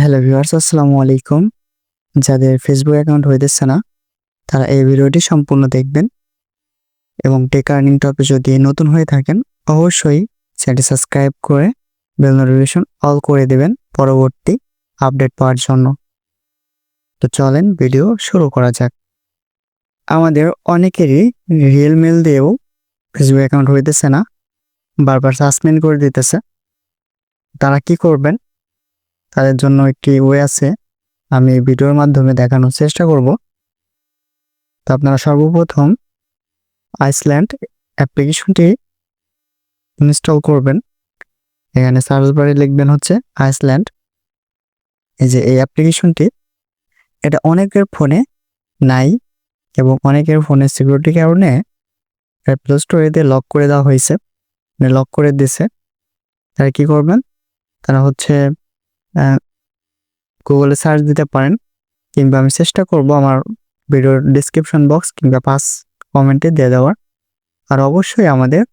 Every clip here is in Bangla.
হ্যালো ভিউয়ার্স, আসসালামু আলাইকুম। যাদের ফেসবুক অ্যাকাউন্ট হইতেছে না তারা এই ভিডিওটি সম্পূর্ণ দেখবেন এবং টেক আর্নিং টপে যদি নতুন হয়ে থাকেন অবশ্যই চ্যানেলটি সাবস্ক্রাইব করে বেল নোটিফিকেশন অল করে দেবেন পরবর্তী আপডেট পাওয়ার জন্য। তো চলেন ভিডিও শুরু করা যাক। আমাদের অনেকেরই রিয়েল মেল দিয়েও ফেসবুক অ্যাকাউন্ট হইতেছে না, বারবার সাসপেন্ড করে দিতেছে। তারা কি করবেন? তাদের জন্য একটি ওয়ে আছে, আমি ভিডিওর মাধ্যমে দেখানোর চেষ্টা করব। তো আপনারা সর্বপ্রথম আইসল্যান্ড অ্যাপ্লিকেশনটি ইনস্টল করবেন। এখানে সার্চ বারে লিখবেন হচ্ছে আইসল্যান্ড। এই যে এই অ্যাপ্লিকেশনটি, এটা অনেকের ফোনে নাই এবং অনেকের ফোনের সিকিউরিটি কারণে প্লে স্টোরে লক করে দেওয়া হয়েছে, লক করে দিয়েছে। তারা কি করবেন? তারা হচ্ছে গুগলে সার্চ দিতে পারেন, কিংবা আমি চেষ্টা করব আমার ভিডিওর ডিসক্রিপশন বক্স কিংবা কমেন্টে দিয়ে দেওয়ার। আর অবশ্যই আমাদের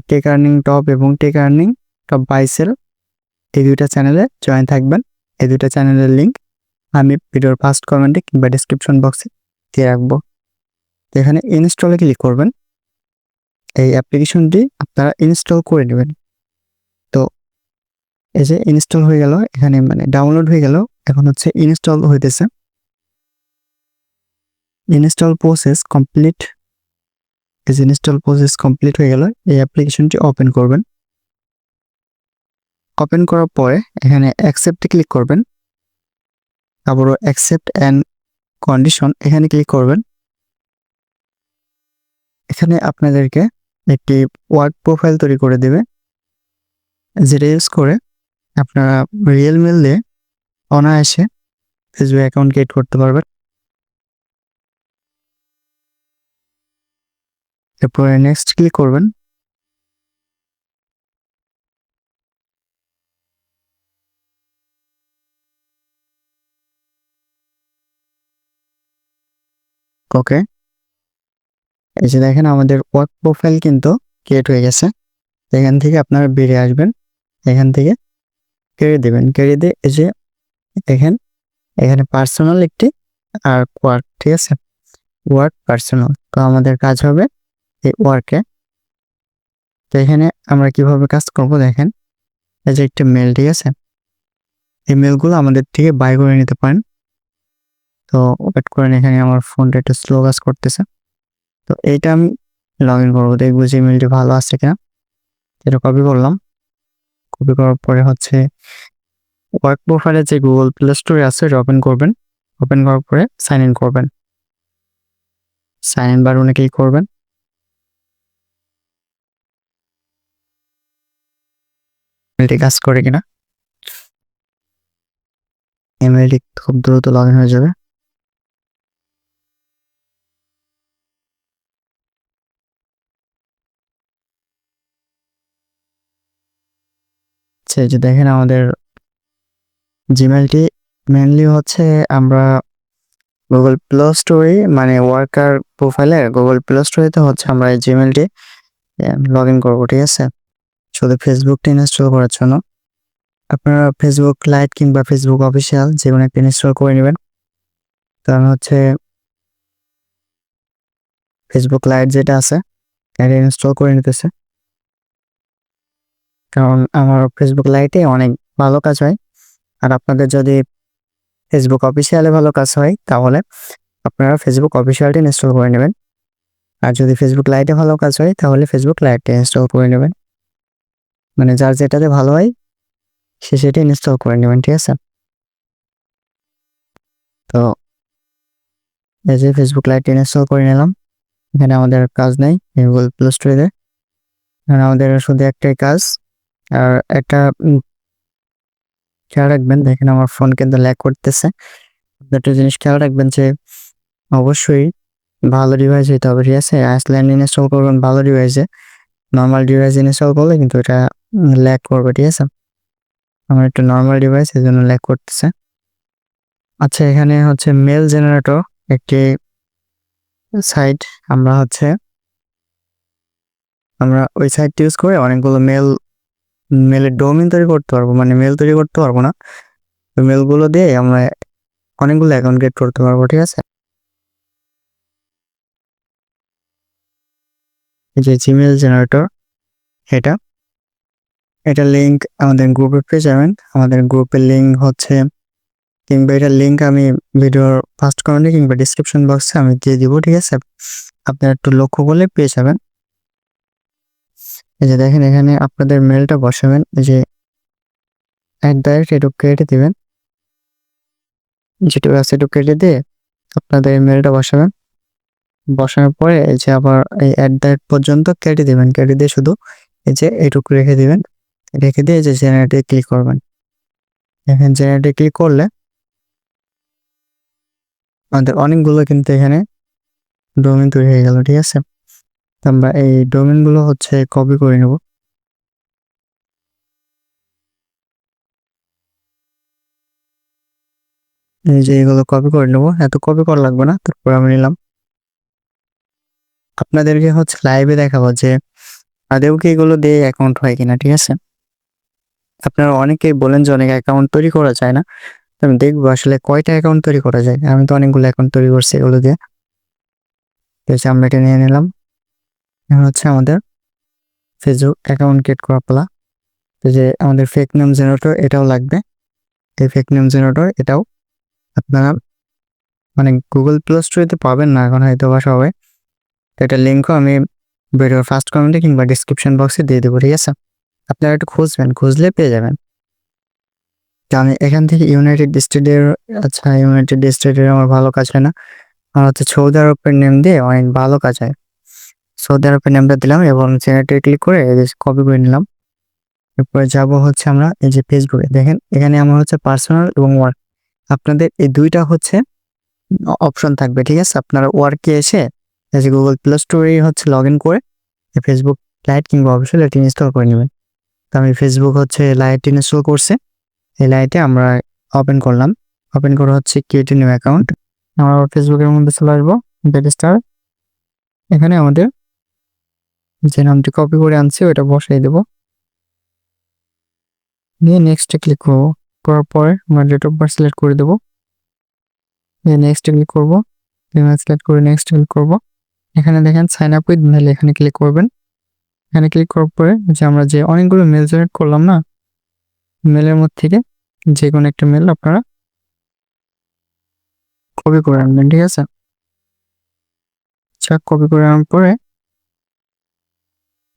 টেক আর্নিং টপ এবং tech earning top buy sell এই দুইটা চ্যানেলে জয়েন থাকবেন। এই দুইটা চ্যানেলের লিঙ্ক আমি ভিডিওর ফার্স্ট কমেন্টে কিংবা ডিসক্রিপশন বক্সে দিয়ে রাখবো। তো এখানে ইনস্টলে ক্লিক করবেন। এই অ্যাপ্লিকেশনটি আপনারা ইনস্টল করে নেবেন। তো এই যে ইনস্টল হয়ে গেল, এখানে ডাউনলোড হয়ে গেল, এখন হচ্ছে ইনস্টল হইতেছে। Install process complete. Install process complete হয়ে গেল। এই অ্যাপ্লিকেশনটি ওপেন করবেন। ওপেন করার পরে এখানে অ্যাকসেপ্টে ক্লিক করবেন, আবারও অ্যাকসেপ্ট অ্যান্ড কন্ডিশন এখানে ক্লিক করবেন। এখানে আপনাদেরকে একটি ওয়ার্ক প্রোফাইল তৈরি করে দেবে, যেটা ইউজ করে আপনারা রিয়েল মেল দিয়ে অনায়াসে ফেসবুক অ্যাকাউন্ট ক্রিয়েট করতে পারবেন। এরপরে নেক্সট ক্লিক করবেন। ওকে, এই যে দেখেন আমাদের ওয়ার্ক প্রোফাইল কিন্তু ক্রিয়েট হয়ে গেছে। এখান থেকে আপনারা বেরিয়ে আসবেন, এখান থেকে কেড়ে দেবেন। কেড়ে দিয়ে এই যে দেখেন এখানে পার্সোনাল একটি আর ওয়ার্ক, ঠিক আছে, ওয়ার্ক পার্সোনাল। তো আমাদের কাজ হবে এই ওয়ার্কে। তো এখানে আমরা কিভাবে কাজ করব দেখেন, এই যে একটা মেল, ঠিক আছে, এই মেলগুলো আমাদের থেকে বাই করে নিতে পারেন। তো ওয়েট করেন, এখানে আমার ফোনটা একটু স্লো কাজ করতেছে। তো এইটা আমি লগ ইন করবো, দেখবো যে মেলটি ভালো আছে কিনা। এটা কপি করলাম। কপি করার পরে হচ্ছে ওয়ার্ক প্রোফাইলে যে গুগল প্লে স্টোরে আছে এটা ওপেন করবেন। ওপেন করার পরে সাইন ইন করবেন। সাইন ইন বাটনে ক্লিক করবেন। মেলটি কাজ করে কিনা, ইমেলটি খুব দ্রুত লগ ইন হয়ে যাবে। যে দেখেন আমাদের জিমেলটি মেনলি হচ্ছে আমরা গুগল প্লে স্টোরে ওয়ার্কার প্রোফাইলে গুগল প্লে স্টোরেতে হচ্ছে আমরা এই জিমেলটি লগ ইন করবো, ঠিক আছে। শুধু ফেসবুকটা ইনস্টল করার জন্য আপনারা ফেসবুক লাইট কিংবা ফেসবুক অফিসিয়াল যে কোনো একটা ইনস্টল করে নেবেন। কারণ হচ্ছে ফেসবুক লাইট যেটা আছে এটা ইনস্টল করে নিতেছে, কারণ আমার ফেসবুক লাইটে অনেক ভালো কাজ হয়। আর আপনাদের যদি ফেসবুক অফিসিয়ালে ভালো কাজ হয় তাহলে আপনারা ফেসবুক অফিসিয়ালটি ইনস্টল করে নেবেন। আর যদি ফেসবুক লাইটে ভালো কাজ হয় তাহলে ফেসবুক লাইটটা ইনস্টল করে নেবেন। যার যেটাতে ভালো হয় সে সেটা ইনস্টল করে নেবেন, ঠিক আছে। তো এই যে ফেসবুক লাইট ইনস্টল করে নিলাম। এখানে আমাদের কাজ নেই গুগল প্লে স্টোরে। আমাদের শুধু একটাই কাজ, আর একটা খেয়াল রাখবেন, দেখেন আমার ফোন কিন্তু ল্যাগ করতেছে। একটা জিনিস খেয়াল রাখবেন যে অবশ্যই ভালো ডিভাইস হইতে হবে, ঠিক আছে। আইসল্যান্ড ইনস্টল করবেন ভালো ডিভাইসে, নর্মাল ডিভাইস ইনস্টল করলে কিন্তু এটা ল্যাগ করবে, ঠিক আছে। আমার একটা নর্মাল ডিভাইস, এই জন্য ল্যাগ করতেছে। আচ্ছা, এখানে হচ্ছে মেল জেনারেটর একটি সাইট, আমরা ওই সাইটটি ইউজ করে অনেকগুলো মেলের ডোমেইন তৈরি করতে পারবো, মেল তৈরি করতে পারবো না। ওই মেলগুলো দিয়ে আমরা অনেকগুলো অ্যাকাউন্ট ক্রিয়েট করতে পারবো, ঠিক আছে? এই যে জিমেল জেনারেটর, এটা এটা লিঙ্ক আমাদের গ্রুপে পেয়ে যাবেন। আমাদের গ্রুপের লিঙ্ক হচ্ছে, কিংবা এটার লিঙ্ক আমি ভিডিওর ফার্স্ট কমেন্টে কিংবা ডিসক্রিপশন বক্সে আমি দিয়ে দিব, ঠিক আছে? আপনারা একটু লক্ষ্য করলে পেয়ে যাবেন। এই যে দেখেন, এখানে আপনাদের মেলটা বসাবেন, এই যে এটু কেটে দিবেন, যেটুকু আছে একটু কেটে দিয়ে আপনাদের মেলটা বসাবেন। বসানোর পরে এই যে আবার এই পর্যন্ত কেটে দিবেন, কেটে দিয়ে শুধু এই যে এটুকু রেখে দিবেন, রেখে দিয়ে এই যে জেনারেটে ক্লিক করবেন। এখানে জেনারেটে ক্লিক করলে আমাদের অনেকগুলো কিন্তু এখানে ডোমেইন তৈরি হয়ে গেল, ঠিক আছে? আমরা এই ডোমেইন গুলো হচ্ছে কপি করে নেব। এই যে এগুলো কপি করে নেব, এত কপি করা লাগবে না। তারপর আমি নিলাম, আপনাদেরকে হচ্ছে লাইভে দেখাবো যে আদেও কি এগুলো দিয়ে অ্যাকাউন্ট হয় কিনা, ঠিক আছে? আপনারা অনেকেই বলেন যে অনেক অ্যাকাউন্ট তৈরি করা যায় না। আমি দেখবো আসলে কয়টা অ্যাকাউন্ট তৈরি করা যায়। আমি তো অনেকগুলো অ্যাকাউন্ট তৈরি করছি এগুলো দিয়ে। ঠিক আছে, আমরা এটা নিয়ে নিলাম। এখন হচ্ছে আমাদের ফেসবুক অ্যাকাউন্ট ক্রিয়েট করা পালা। তো যে আমাদের ফেক নেম জেনারেটর এটাও লাগবে। এই ফেক নেম জেনারেটর এটাও আপনারা মানে গুগল প্লে স্টোরেতে পাবেন না এখন হয়তো বা সবাই। এটা লিঙ্কও আমি ভিডিওর ফার্স্ট কমেন্টে কিংবা ডিসক্রিপশন বক্সে দিয়ে দেবো, ঠিক আছে? আপনারা একটু খুঁজবেন, খুঁজলে পেয়ে যাবেন। তো আমি এখান থেকে ইউনাইটেড স্টেটের, আচ্ছা ইউনাইটেড স্টেটের আমার ভালো কাজ হয় না, আমার হচ্ছে সৌদি আরবের নেম দিয়ে অনেক ভালো কাজ হয়। সৌদি আরবের নেমটা দিলাম এবং জেনারেটে ক্লিক করে কপি করে নিলাম। এরপরে যাব হচ্ছে আমরা এই যে ফেসবুকে, দেখেন এখানে আমার হচ্ছে পার্সোনাল এবং ওয়ার্ক, আপনাদের এই দুইটা হচ্ছে অপশন থাকবে, ঠিক আছে? আপনারা ওয়ার্কে এসে এই যে গুগল প্লে স্টোরে হচ্ছে লগ ইন করে ফেসবুক লাইট কিংবা অফিসিয়াল এটি ইনস্টল করে নেবেন। তো আমি ফেসবুক হচ্ছে লাইট ইনস্টল করছে, এই লাইটে আমরা ওপেন করলাম। ওপেন করে হচ্ছে ক্রিয়েট নিউ অ্যাকাউন্ট, আমরা ফেসবুকের মধ্যে চলে আসবো, বেডস্টার। এখানে আমাদের যে নামটি কপি করে আনছি ওটা বসাই দেবো, নিয়ে নেক্সটে ক্লিক করবো। করার পরে আমরা ডেট অফ বার্থ সিলেক্ট করে দেবো, নেক্সট ক্লিক করবো, সিলেক্ট করে নেক্সট ক্লিক করবো। এখানে দেখেন সাইন আপ উইথ মেল, এখানে ক্লিক করবেন। এখানে ক্লিক করার পরে যে আমরা যে অনেকগুলো মেল জেনারেট করলাম না, মেলের মধ্যে থেকে যে কোনো একটা মেল আপনারা কপি করে আনবেন, ঠিক আছে? আচ্ছা, কপি করে আনার পরে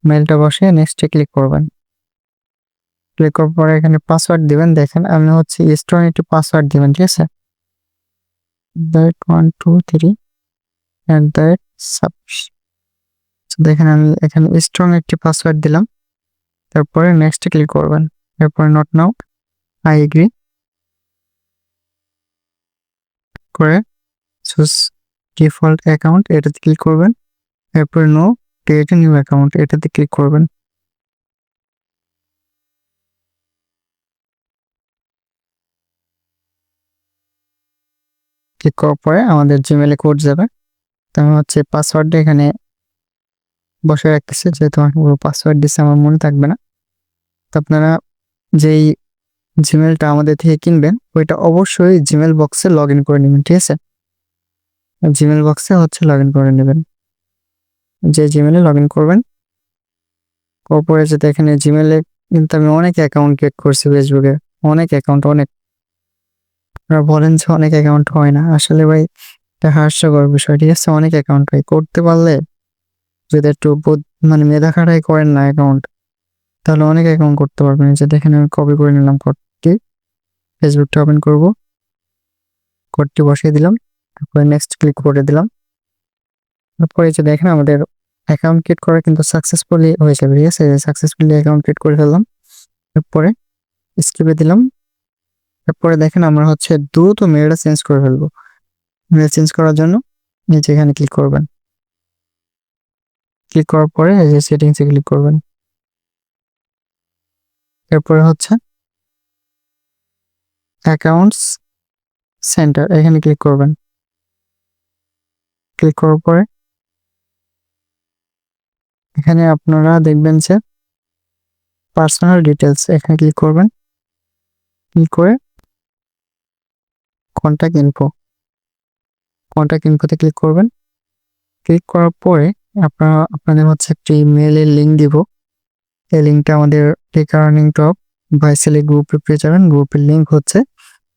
মেলটা বসে নেক্সটে ক্লিক করবেন। ক্লিক করার পরে এখানে পাসওয়ার্ড দিবেন, দেখেন আমি হচ্ছে স্ট্রং একটি পাসওয়ার্ড দিবেন, ঠিক আছে? 1 2 3 দেখেন আমি এখানে স্ট্রং একটি পাসওয়ার্ড দিলাম। তারপরে নেক্সটে ক্লিক করবেন। এরপরে নট নাও, আই এগ্রি করে চুজ ডিফল্ট অ্যাকাউন্ট এটাতে ক্লিক করবেন। এরপরে নো, ক্রিয়েট নিউ অ্যাকাউন্ট এটাতে ক্লিক করবেন। ক্লিক করার পরে আমাদের জিমেলে কোড যাবে। তো আমি হচ্ছে পাসওয়ার্ডটা এখানে বসে রাখতেছি, যেহেতু আমি পুরো পাসওয়ার্ড দিচ্ছি আমার মনে থাকবে না। তো আপনারা যেই জিমেলটা আমাদের থেকে কিনবেন ওইটা অবশ্যই জিমেল বক্সে লগ ইন করে নেবেন, ঠিক আছে? জিমেল বক্সে হচ্ছে লগ ইন করে নেবেন, যে জিমেলে লগ ইন করবেন। পরে যেটা এখানে জিমেলে কিন্তু আমি অনেক অ্যাকাউন্ট ক্রিয়েট করছি ফেসবুকে, অনেক অ্যাকাউন্ট, অনেক। আপনারা বলেন যে অনেক অ্যাকাউন্ট হয় না, আসলে ভাই এটা হাস্যকর বিষয়, ঠিক আছে? অনেক অ্যাকাউন্ট হয়, করতে পারলে যদি একটু মানে মেধা খাটাই করেন না অ্যাকাউন্ট, তাহলে অনেক অ্যাকাউন্ট করতে পারবেন। যে দেখেন আমি কপি করে নিলাম কোডটি, ফেসবুকটা ওপেন করব, কোডটি বসিয়ে দিলাম, তারপরে নেক্সট ক্লিক করে দিলাম। তারপরে যে দেখেন আমাদের অ্যাকাউন্ট ক্রিয়েট করা কিন্তু সাকসেসফুলি হয়ে যাবে, ঠিক আছে? সাকসেসফুলি অ্যাকাউন্ট ক্রিয়েট করে ফেললাম। এরপরে স্কিপে দিলাম। তারপরে দেখেন আমরা হচ্ছে দ্রুত মেলটা চেঞ্জ করে ফেলবো। মেল চেঞ্জ করার জন্য নিচে এখানে ক্লিক করবেন। ক্লিক করার পরে এই যে সেটিংসে ক্লিক করবেন। এরপরে হচ্ছে অ্যাকাউন্টস সেন্টার, এখানে ক্লিক করবেন। ক্লিক করার পরে এখানে আপনারা দেখবেন যে পার্সোনাল ডিটেলস, এখানে ক্লিক করবেন। ক্লিক করে কন্টাক্ট ইনফোতে ক্লিক করবেন। ক্লিক করার পরে আপনাদের হচ্ছে একটি মেলের লিঙ্ক দিব। এই লিঙ্কটা আমাদের টেক আর্নিং টপ ভাইসেলি গ্রুপে পেয়ে যাবেন। গ্রুপের লিঙ্ক হচ্ছে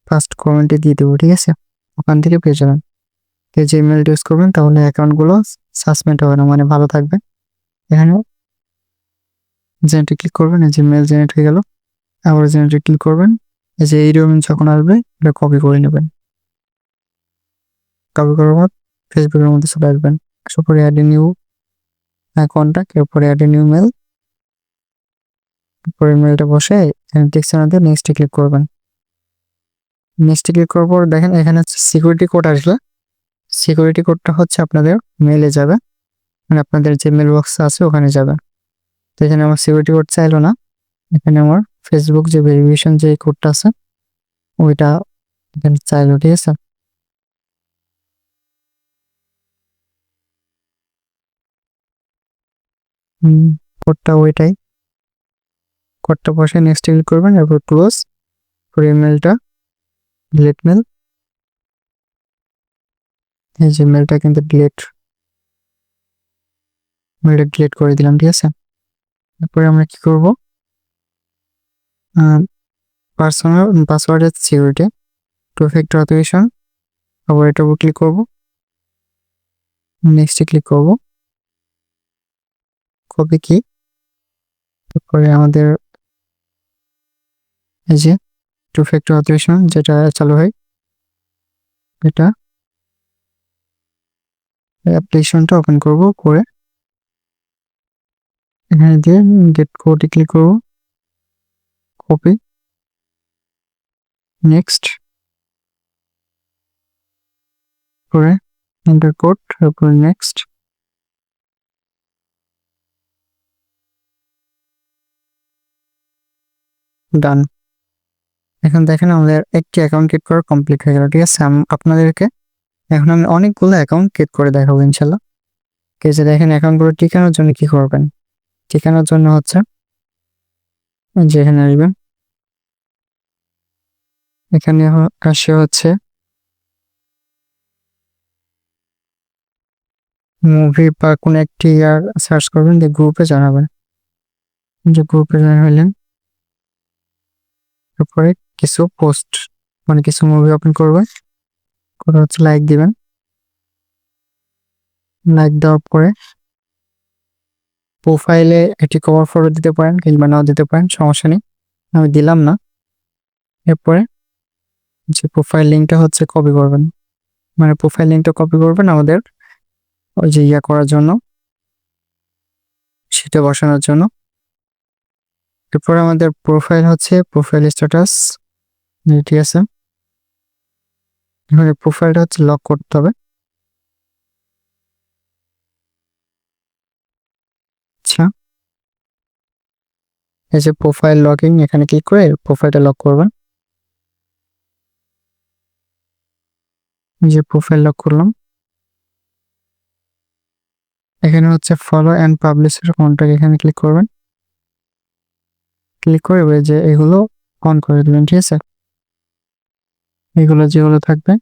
ফার্স্ট কমেন্টে দিয়ে দেবো, ঠিক আছে? ওখান থেকে পেয়ে যাবেন। যে ইমেল ইউজ করবেন তাহলে অ্যাকাউন্টগুলো সাসপেন্ড হবে না, মানে ভালো থাকবে। এখানে জেনারেটে ক্লিক করবেন, এই যে মেল জেনারেট হয়ে গেল। আবার জেনারেটে ক্লিক করবেন, এই যে এই ডকুমেন্ট যখন আসবে এটা কপি করে নেবেন। কপি করার পর ফেসবুকের মধ্যে চলে আসবেন। আসার পরে অ্যাড এ নিউ কন্ট্যাক্ট, এরপরে অ্যাড এ নিউ মেল, পরে মেলটা বসে টেক্সট দিয়ে নেক্সটে ক্লিক করবেন। নেক্সটে ক্লিক করার পর দেখেন এখানে হচ্ছে সিকিউরিটি কোড আসবে। সিকিউরিটি কোডটা হচ্ছে আপনাদের মেলে যাবে, মানে আপনাদের যে মেল বক্স আছে ওখানে যাবে। তো এখানে আমার সিকিউরিটি কোড চাইলো না, এখানে আমার ফেসবুক যে ভেরিফিকেশন যে কোডটা আছে ওইটা এখানে চাইলো, ঠিক আছে? কোডটা ওইটাই, কোডটা বসে নেক্সট ক্লিক করবেন, এরপর ক্লোজ করে ইমেলটা ডিলিট মেল। এই যে মেলটা কিন্তু মেলটা ডিলিট করে দিলাম, ঠিক আছে? এরপরে আমরা কি করব, পার্সোনাল পাসওয়ার্ডের সিকিউরিটি টু ফ্যাক্টর অথেন্টিকেশন, আবার এটার উপর ক্লিক করব, নেক্সটে ক্লিক করব, কপি কি, তারপরে আমাদের এই যে টু ফ্যাক্টর অথেন্টিকেশন যেটা চালু হয় এটা অ্যাপ্লিকেশনটা ওপেন করব, করে এখানে দিয়ে গেট কোডে ক্লিক করব, কপি, নেক্সট করে এন্টার কোড, তারপর নেক্সট, ডান। এখন দেখেন আমাদের একটি অ্যাকাউন্ট ক্রিয়েট করা কমপ্লিট হয়ে গেল, ঠিক আছে? আপনাদেরকে এখন আমি অনেকগুলো অ্যাকাউন্ট ক্রিয়েট করে দেখাবো ইনশাল্লাহ। যে দেখেন অ্যাকাউন্টগুলো ঠিকানোর জন্য কি করবেন, ঠিকানোর জন্য হচ্ছে যেখানে আসবেন, এখানে আসে হচ্ছে মুভি বা কোনো একটি ইয়ার সার্চ করবেন, যে গ্রুপে জানাবেন, যে গ্রুপে জয়েন হইলেন। তারপরে কিছু পোস্ট মানে কিছু মুভি ওপেন করবেন, করে হচ্ছে লাইক দিবেন। লাইক দেওয়ার পরে প্রোফাইলে এটি কভার ফটো দিতে পারেন কিংবা নাও দিতে পারেন, সমস্যা নেই, আমি দিলাম না। এরপরে যে প্রোফাইল লিঙ্কটা হচ্ছে কপি করবেন, মানে প্রোফাইল লিঙ্কটা কপি করবেন আমাদের ওই যে ইয়া করার জন্য, সেটা বসানোর জন্য। এরপরে আমাদের প্রোফাইল হচ্ছে প্রোফাইল স্ট্যাটাস, ঠিক আছে? এখানে প্রোফাইলটা হচ্ছে লক করতে হবে। আচ্ছা, এই যে প্রোফাইল লকিং, এখানে ক্লিক করে প্রোফাইলটা লক করবেন। যে প্রোফাইল লক করলাম, এখানে হচ্ছে ফলো অ্যান্ড পাবলিশের কন্ট্যাক্ট, এখানে ক্লিক করবেন। ক্লিক করে যে এগুলো অন করে দেবেন, ঠিক আছে? এগুলো যেগুলো থাকবে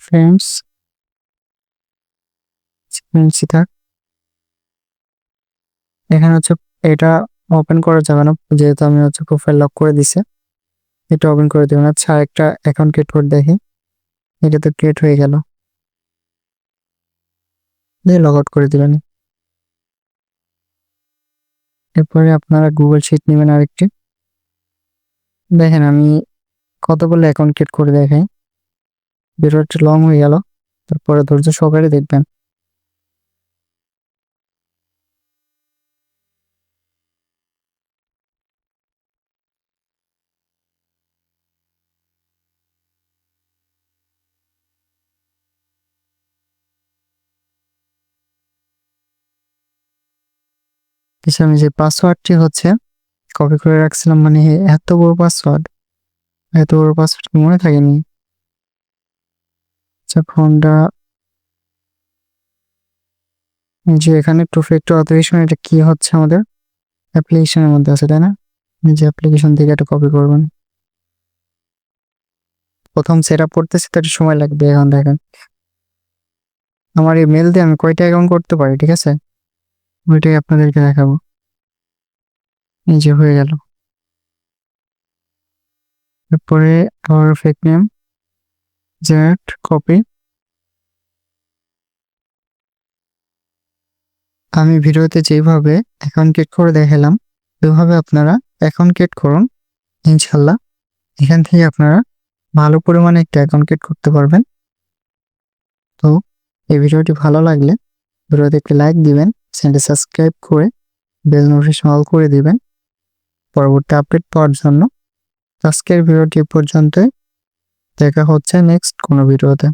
ফ্রেন্ডস থাক। এখানে হচ্ছে এটা ওপেন করা যাবে না, যেহেতু আমি হচ্ছে প্রোফাইল লক করে দিছে, এটা ওপেন করে দেবেন। আচ্ছা, একটা অ্যাকাউন্ট ক্রিয়েট করে দেখি, এটা তো ক্রিয়েট হয়ে গেল, লগ আউট করে দিবেন। এরপরে আপনারা গুগল শিট নেবেন আরেকটি। দেখেন আমি কতগুলো অ্যাকাউন্ট ক্রিয়েট করে দেখাই, ভিডিওটা লং হয়ে গেল, তারপরে ধৈর্য সহকারে দেখবেন। কিছু আমি যে পাসওয়ার্ডটি হচ্ছে কপি করে রাখছিলাম, মানে এত বড় পাসওয়ার্ড মনে থাকেনি। আচ্ছা, ফোনটা যে এখানে টু ফ্যাক্টর অথেন্টিকেশন, এটা কি হচ্ছে আমাদের অ্যাপ্লিকেশনের মধ্যে আছে, তাই না? যে অ্যাপ্লিকেশন থেকে এটা কপি করবেন। প্রথম সেট আপ করতেছি তো একটু সময় লাগবে। এখন দেখেন আমার এই মেল দিয়ে আমি কয়টা অ্যাকাউন্ট করতে পারি, ঠিক আছে, ওইটাই আপনাদেরকে দেখাবো। এই যে হয়ে গেল। তারপরে আবার ফেক নেম, জেনারেট কপি। আমি ভিডিওতে যেভাবে অ্যাকাউন্ট ক্রিয়েট করে দেখালাম ওইভাবে আপনারা অ্যাকাউন্ট ক্রিয়েট করুন, ইনশাল্লাহ এখান থেকে আপনারা ভালো পরিমাণে একটা অ্যাকাউন্ট ক্রিয়েট করতে পারবেন। তো এই ভিডিওটি ভালো লাগলে ভিডিওতে একটি লাইক দিবেন, চ্যানেলটি সাবস্ক্রাইব করে বেল নোটিফিকেশন অল করে দিবেন পরবর্তী আপডেট পাওয়ার জন্য। আজকের ভিডিওটি পর্যন্তই, দেখা হচ্ছে নেক্সট কোনো ভিডিওতে।